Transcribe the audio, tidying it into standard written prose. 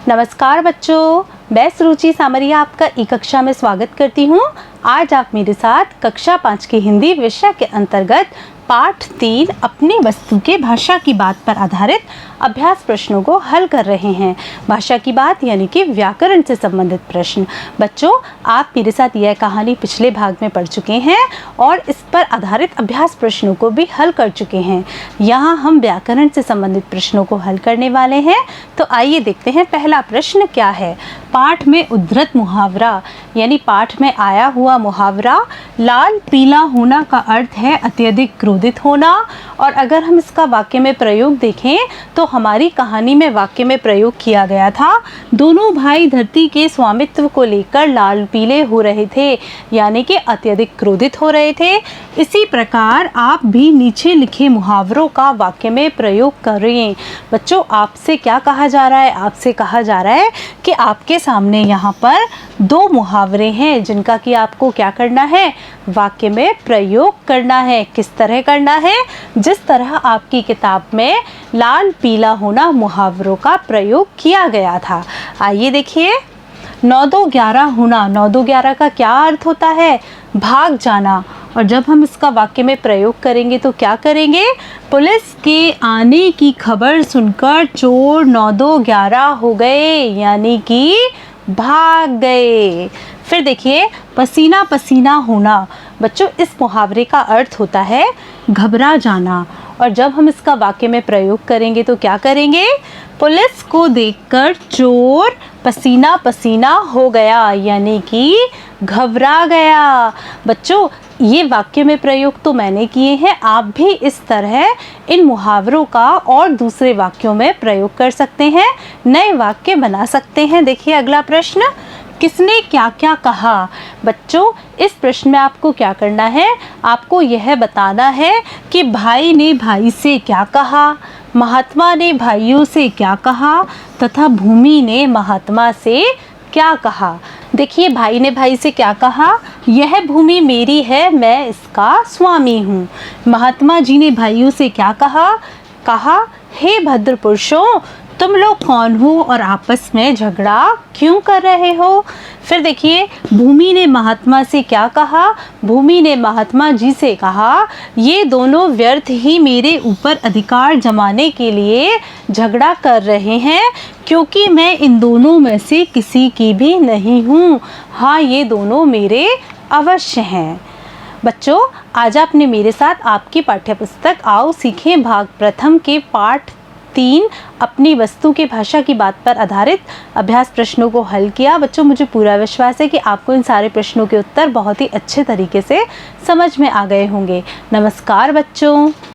नमस्कार बच्चों, मैं सुरुचि सामरिया आपका ई कक्षा में स्वागत करती हूँ। आज आप मेरे साथ कक्षा 5 की हिंदी विषय के अंतर्गत पाठ 3 अपनी वस्तु के भाषा की बात पर आधारित अभ्यास प्रश्नों को हल कर रहे हैं। भाषा की बात यानी कि व्याकरण से संबंधित प्रश्न। बच्चों, आप मेरे साथ यह कहानी पिछले भाग में पढ़ चुके हैं और इस पर आधारित अभ्यास प्रश्नों को भी हल कर चुके हैं। यहाँ हम व्याकरण से संबंधित प्रश्नों को हल करने वाले हैं। तो आइए देखते हैं पहला प्रश्न क्या है। पाठ में उद्धृत मुहावरा यानी पाठ में आया हुआ मुहावरा लाल पीला होना का अर्थ है अत्यधिक क्रोधित होना। और अगर हम इसका वाक्य में प्रयोग देखें तो हमारी कहानी में वाक्य में प्रयोग किया गया था, दोनों भाई धरती के स्वामित्व को लेकर लाल पीले हो रहे थे यानी कि अत्यधिक क्रोधित हो रहे थे। इसी प्रकार आप भी नीचे लिखे मुहावरों का वाक्य में प्रयोग करें। बच्चों, आपसे क्या कहा जा रहा है? आपसे कहा जा रहा है कि आपके सामने यहाँ पर दो मुहावरे हैं जिनका कि आपको क्या करना है? वाक्य में प्रयोग करना है। किस तरह करना है? जिस तरह आपकी किताब में लाल पीला होना मुहावरों का प्रयोग किया गया था। आइए देखिए, 9-2-11 होना। 9-2-11 का क्या अर्थ होता है? भाग जाना। और जब हम इसका वाक्य में प्रयोग करेंगे तो क्या करेंगे? पुलिस के आने की खबर सुनकर चोर 9-2-11 हो गए यानी कि भाग गए। फिर देखिए, पसीना पसीना होना। बच्चों, इस मुहावरे का अर्थ होता है घबरा जाना। और जब हम इसका वाक्य में प्रयोग करेंगे तो क्या करेंगे? पुलिस को देखकर चोर पसीना पसीना हो गया यानी कि घबरा गया। बच्चों, ये वाक्य में प्रयोग तो मैंने किए हैं, आप भी इस तरह इन मुहावरों का और दूसरे वाक्यों में प्रयोग कर सकते हैं, नए वाक्य बना सकते हैं। देखिए अगला प्रश्न, किसने क्या क्या कहा? बच्चों, इस प्रश्न में आपको क्या करना है? आपको यह बताना है कि भाई ने भाई से क्या कहा, महात्मा ने भाइयों से क्या कहा तथा भूमि ने महात्मा से क्या कहा। देखिए, भाई ने भाई से क्या कहा? यह भूमि मेरी है, मैं इसका स्वामी हूँ। महात्मा जी ने भाइयों से क्या कहा? कहा, हे भद्र पुरुषों, तुम लोग कौन हो और आपस में झगड़ा क्यों कर रहे हो? फिर देखिए, भूमि ने महात्मा से क्या कहा? भूमि ने महात्मा जी से कहा, ये दोनों व्यर्थ ही मेरे ऊपर अधिकार जमाने के लिए झगड़ा कर रहे हैं क्योंकि मैं इन दोनों में से किसी की भी नहीं हूँ। हाँ, ये दोनों मेरे अवश्य हैं। बच्चों, आज आपने मेरे साथ आपकी पाठ्यपुस्तक आओ सीखें भाग प्रथम के पाठ 3 अपनी वस्तु के भाषा की बात पर आधारित अभ्यास प्रश्नों को हल किया। बच्चों, मुझे पूरा विश्वास है कि आपको इन सारे प्रश्नों के उत्तर बहुत ही अच्छे तरीके से समझ में आ गए होंगे। नमस्कार बच्चों।